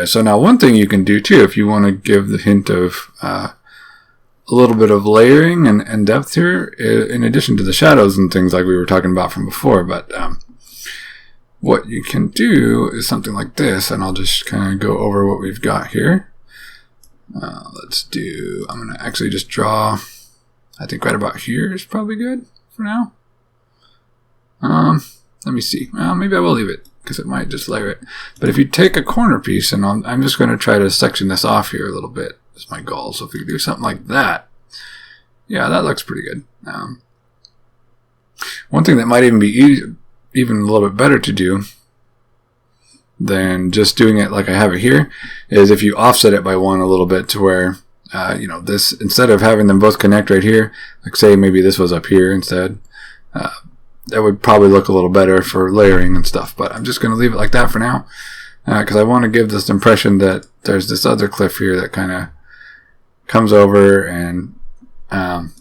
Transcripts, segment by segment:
area. So now one thing you can do too, if you want to give the hint of a little bit of layering and depth here, in addition to the shadows and things like we were talking about from before, but what you can do is something like this, and I'll just kind of go over what we've got here. I'm going to actually just draw, I think right about here is probably good for now. Let me see. Well, maybe I will leave it because it might just layer it. But if you take a corner piece, and I'm just going to try to section this off here a little bit. That's my goal. So if we could do something like that, yeah, that looks pretty good. One thing that might even be even a little bit better to do than just doing it like I have it here is if you offset it by one a little bit to where, this, instead of having them both connect right here, like say maybe this was up here instead, that would probably look a little better for layering and stuff. But I'm just going to leave it like that for now because I want to give this impression that there's this other cliff here that kind of comes over and, and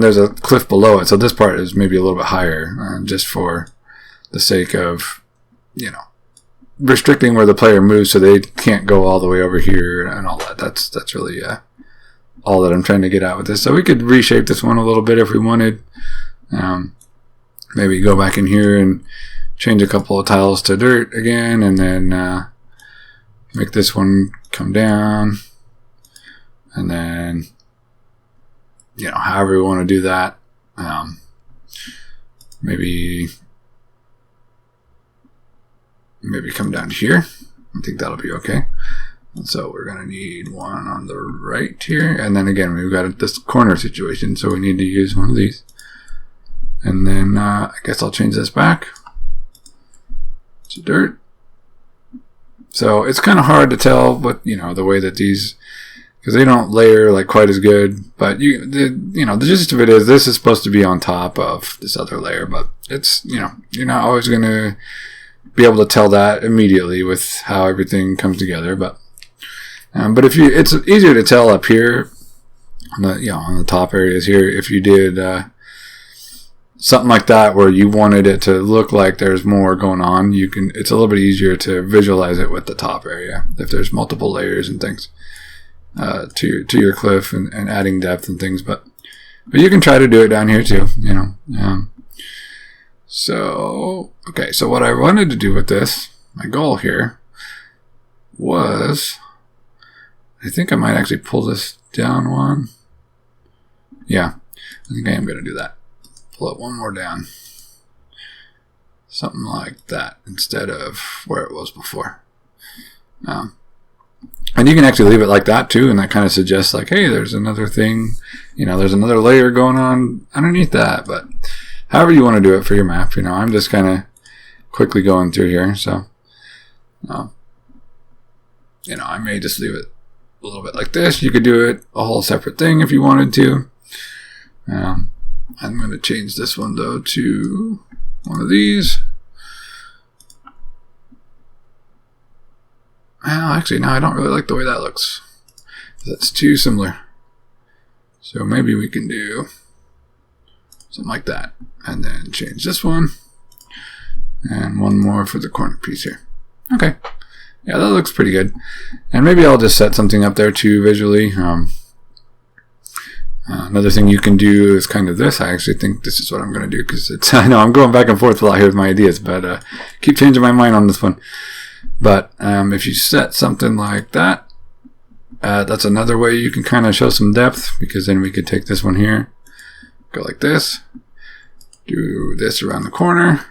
there's a cliff below it. So this part is maybe a little bit higher just for the sake of, restricting where the player moves so they can't go all the way over here and all that. That's really all that I'm trying to get at with this. So we could reshape this one a little bit if we wanted. Maybe go back in here and change a couple of tiles to dirt again, and then make this one come down, and then however we want to do that. Maybe come down here. I think that'll be okay. And so we're going to need one on the right here. And then again, we've got this corner situation, so we need to use one of these. And then I guess I'll change this back to dirt. So it's kind of hard to tell what, the way that these, because they don't layer like quite as good. But the gist of it is this is supposed to be on top of this other layer, but it's, you're not always going to be able to tell that immediately with how everything comes together. But if it's easier to tell up here on the top areas here if you did something like that where you wanted it to look like there's more going on. It's a little bit easier to visualize it with the top area if there's multiple layers and things to your cliff and adding depth and things. But you can try to do it down here too. So what I wanted to do with this, my goal here, was, I think I might actually pull this down one. Yeah, I think I am going to do that. Pull it one more down. Something like that instead of where it was before. And you can actually leave it like that too, and that kind of suggests like, hey, there's another thing, there's another layer going on underneath that. But however you want to do it for your map, I'm just kind of quickly going through here. So, I may just leave it a little bit like this. You could do it a whole separate thing if you wanted to. I'm going to change this one though to one of these. Well, actually, no, I don't really like the way that looks. That's too similar. So maybe we can do something like that. And then change this one. And one more for the corner piece here. Okay. Yeah, that looks pretty good. And maybe I'll just set something up there too visually. Another thing you can do is kind of this. I actually think this is what I'm going to do because I know I'm going back and forth a lot here with my ideas, but keep changing my mind on this one. But if you set something like that, that's another way you can kind of show some depth, because then we could take this one here, go like this, do this around the corner,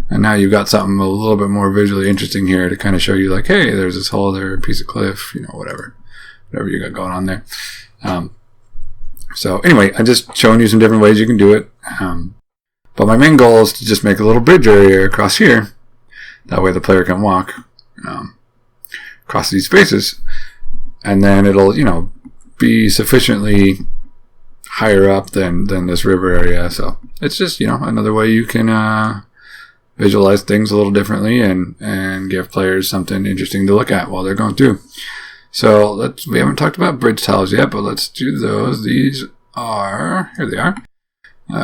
and now you've got something a little bit more visually interesting here to kind of show you like, hey, there's this whole other piece of cliff, whatever you got going on there. So anyway, I'm just showing you some different ways you can do it. But my main goal is to just make a little bridge area across here. That way the player can walk across these spaces. And then it'll, be sufficiently higher up than this river area. So it's just, another way you can visualize things a little differently and give players something interesting to look at while they're going through. So we haven't talked about bridge tiles yet, but let's do those. These are, here they are.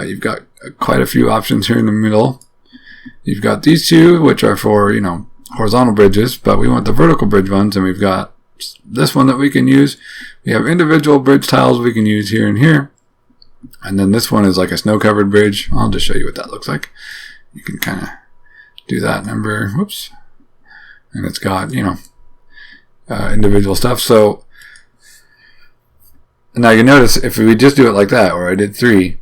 You've got quite a few options here in the middle. You've got these two, which are for, horizontal bridges, but we want the vertical bridge ones, and we've got this one that we can use. We have individual bridge tiles we can use here and here. And then this one is like a snow-covered bridge. I'll just show you what that looks like. You can kind of do that number. Whoops. And it's got, individual stuff. So now you notice if we just do it like that, or I did 3,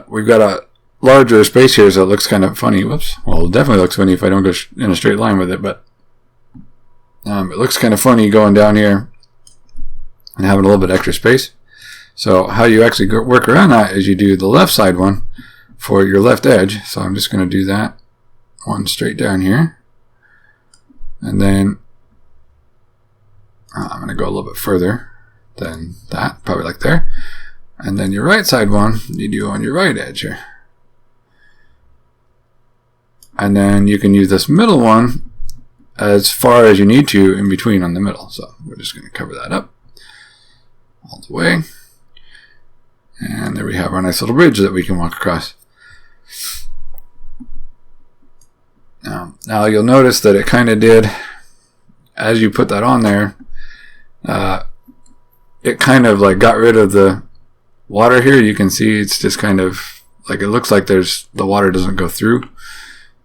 we've got a larger space here, so it looks kind of funny. Whoops. Well, it definitely looks funny if I don't go in a straight line with it, but it looks kind of funny going down here and having a little bit extra space. So how you actually work around that is you do the left side one for your left edge. So I'm just going to do that one straight down here. And then I'm going to go a little bit further than that, probably like there. And then your right side one, you do on your right edge here. And then you can use this middle one as far as you need to in between on the middle. So we're just going to cover that up all the way. And there we have our nice little bridge that we can walk across. Now you'll notice that it kind of did, as you put that on there, it kind of like got rid of the water here. You can see it's just kind of like, it looks like the water doesn't go through.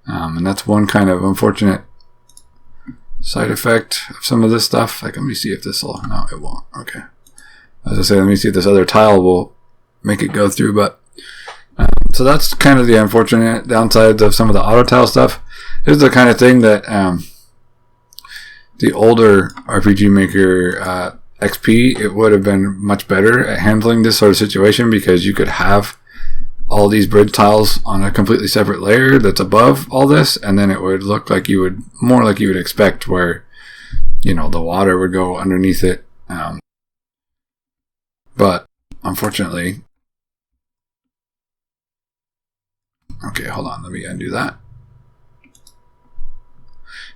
And that's one kind of unfortunate side effect of some of this stuff. Like, let me see if this will, no, it won't. Okay. As I say, let me see if this other tile will make it go through. But so that's kind of the unfortunate downsides of some of the auto tile stuff. This is the kind of thing that the older RPG Maker XP, it would have been much better at handling this sort of situation, because you could have all these bridge tiles on a completely separate layer that's above all this, and then it would look like more like you would expect, where the water would go underneath it. But unfortunately, okay, hold on, let me undo that.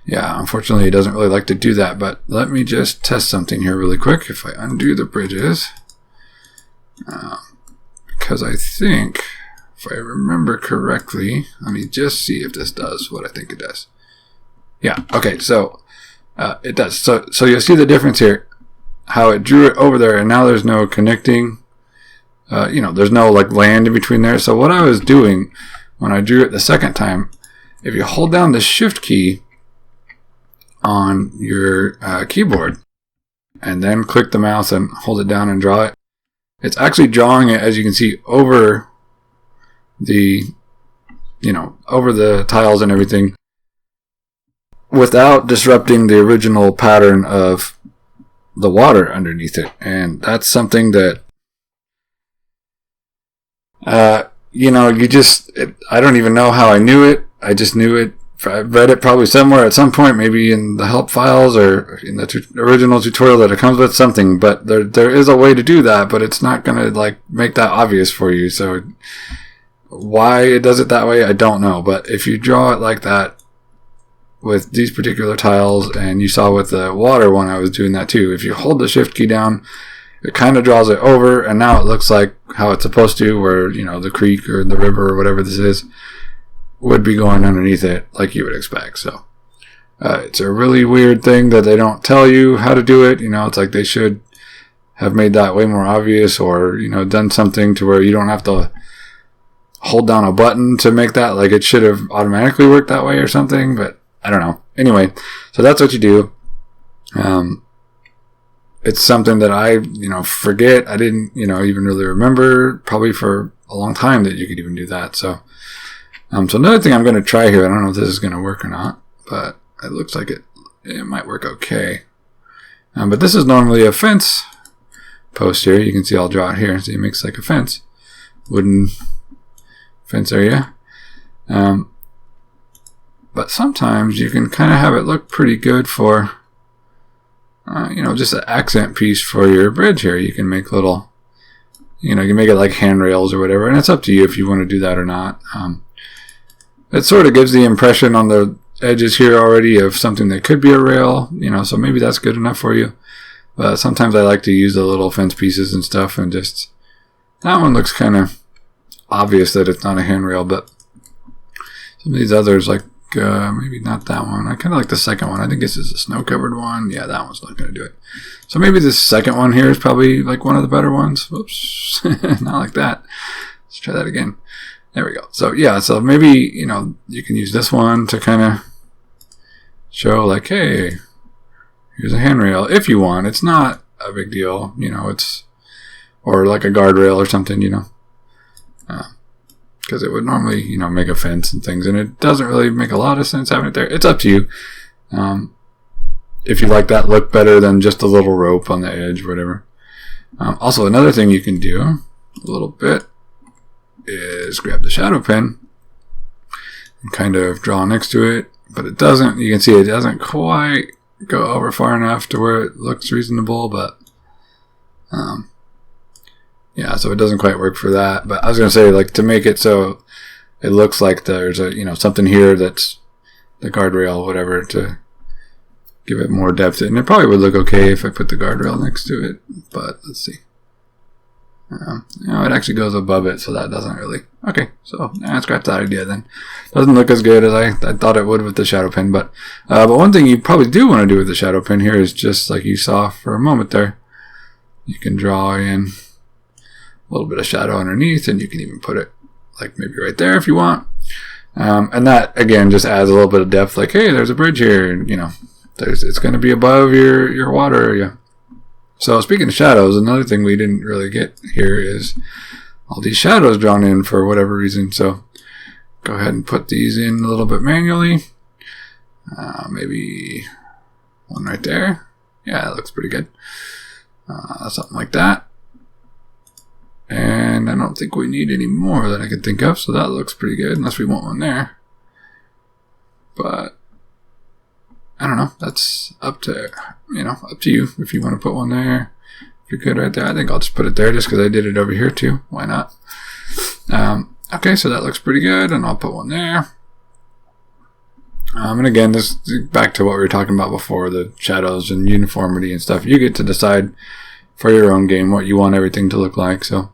Yeah, unfortunately it doesn't really like to do that, but let me just test something here really quick. If I undo the bridges, because I think, if I remember correctly, let me just see if this does what I think it does. Yeah, okay, so it does. So you'll see the difference here, how it drew it over there, and now there's no connecting, there's no like land in between there. So what I was doing when I drew it the second time, if you hold down the shift key on your keyboard and then click the mouse and hold it down and draw it, it's actually drawing it, as you can see, over the over the tiles and everything, without disrupting the original pattern of the water underneath it. And that's something that I don't even know how I knew it. I just knew it. I read it probably somewhere at some point, maybe in the help files or in the original tutorial that it comes with, something. But there is a way to do that, but it's not going to like make that obvious for you. So why it does it that way, I don't know. But if you draw it like that with these particular tiles, and you saw with the water one, I was doing that too. If you hold the shift key down, it kind of draws it over, and now it looks like how it's supposed to, where the creek or the river or whatever this is would be going underneath it like you would expect. So it's a really weird thing that they don't tell you how to do it. It's like they should have made that way more obvious, or done something to where you don't have to hold down a button to make that, like it should have automatically worked that way or something. But I don't know. Anyway, so that's what you do. It's something that I forget. I didn't even really remember probably for a long time that you could even do that. So another thing I'm going to try here, I don't know if this is going to work or not, but it looks like it might work okay. But this is normally a fence post here. You can see I'll draw it here. See, it makes like a fence, wooden fence area. But sometimes you can kind of have it look pretty good for, just an accent piece for your bridge here. You can make little, you can make it like handrails or whatever, and it's up to you if you want to do that or not. It sort of gives the impression on the edges here already of something that could be a rail, so maybe that's good enough for you. But sometimes I like to use the little fence pieces and stuff, and just, that one looks kind of obvious that it's not a handrail, but some of these others, like maybe not that one. I kind of like the second one. I think this is a snow-covered one. Yeah, that one's not going to do it. So maybe this second one here is probably like one of the better ones. Whoops, not like that. Let's try that again. There we go. So yeah, so maybe, you know, you can use this one to kind of show like, hey, here's a handrail if you want. It's not a big deal, you know, it's, or like a guardrail or something, you know, because it would normally, you know, make a fence and things, and it doesn't really make a lot of sense having it there. It's up to you. If you like that look better than just a little rope on the edge, whatever. Also, another thing you can do a little bit is grab the shadow pen and kind of draw next to it, but it doesn't, you can see it doesn't quite go over far enough to where it looks reasonable, but yeah, so it doesn't quite work for that. But I was going to say, like, to make it so it looks like there's a, you know, something here that's the guardrail, whatever, to give it more depth. And it probably would look okay if I put the guardrail next to it, but let's see. You know, it actually goes above it, so that doesn't really. Okay, so scrap that idea then. Doesn't look as good as I thought it would with the shadow pen, but one thing you probably do want to do with the shadow pen here is just like you saw for a moment there. You can draw in a little bit of shadow underneath, and you can even put it like maybe right there if you want. And that again just adds a little bit of depth. Like, hey, there's a bridge here, and you know, it's going to be above your water area. So speaking of shadows, another thing we didn't really get here is all these shadows drawn in for whatever reason. So go ahead and put these in a little bit manually. Maybe one right there. Yeah, that looks pretty good. Something like that. And I don't think we need any more that I can think of, so that looks pretty good, unless we want one there. But I don't know. That's up to, you know, up to you if you want to put one there. If you're good right there, I think I'll just put it there just because I did it over here too. Why not? Okay, so that looks pretty good, and I'll put one there. And again, this back to what we were talking about before, the shadows and uniformity and stuff. You get to decide for your own game what you want everything to look like. So